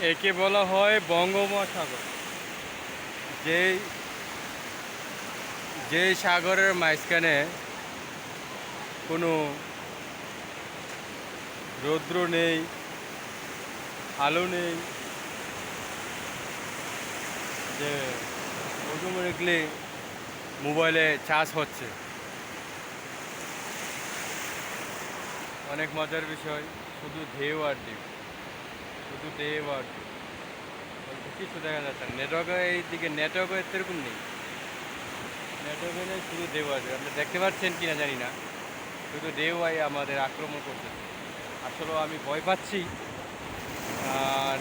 একে বলা হয় বঙ্গোপসাগর। যেই যেই সাগরের মাঝখানে কোনো রৌদ্র নেই, আলো নেই, যে অটোমেটিকলি মোবাইলে চার্জ হচ্ছে। অনেক মজার বিষয়। শুধু ঢেউ আর ঢেউ, শুধু ঢেউ আর ঢেউ, কিছু দেখা যাচ্ছে না। নেটওয়ার্কের এই দিকে নেটওয়ার্কও এরকম নেই, নেটওয়ার্কে নেই, শুধু ঢেউ আর ঢেউ। আপনি দেখতে পাচ্ছেন কিনা জানি না, শুধু ঢেউ আমাদের আক্রমণ করতেছে। আসলে আমি ভয় পাচ্ছি।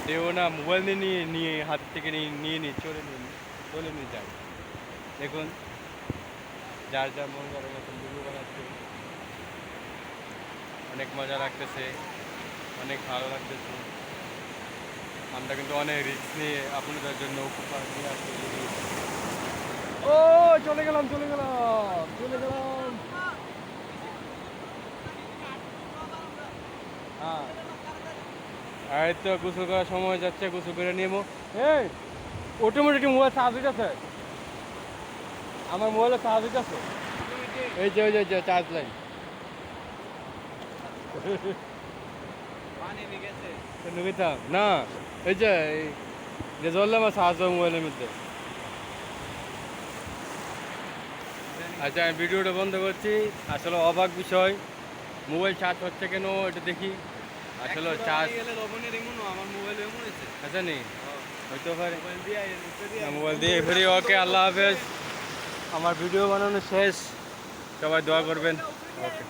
ঢেউ না, মোবাইল নিয়ে নিয়ে হাত থেকে নিয়ে নিয়ে চলে নিয়ে যায়। দেখুন, যার যার মন করার মতন ভিডিও বানাচ্ছে। অনেক মজা লাগতেছে, অনেক ভালো লাগতেছে। আমরা কিন্তু অনেক রিস্ক নিয়ে আপনাদের জন্য উপকার নিয়ে আসতে। ও চলে গেলাম, চলে গেলাম, চলে গেলাম। হ্যাঁ, এই তো গোসল করার সময় যাচ্ছে, গোসল করে নিয়ে এই অটোমেটিক মোবাইল চার্জ হইতেছে। আমার মোবাইলে চার্জ হইতেছে। এই যে ওই যে চার্জ লাইন নুকিতাম না, এই যে জ্বললাম চার্জ হয় মোবাইলের মধ্যে। আচ্ছা, আমি ভিডিওটা বন্ধ করছি। আসলে অবাক বিষয়, মোবাইল চার্জ হচ্ছে কেন এটা দেখি। আসলে চার্জ আমার মোবাইল এমন হয়েছে, আচ্ছা নি হইতে পারে মোবাইল দিয়ে ফিরি। ওকে, আল্লাহ হাফেজ। আমার ভিডিও বানানো শেষ, সবাই দোয়া করবেন। ওকে।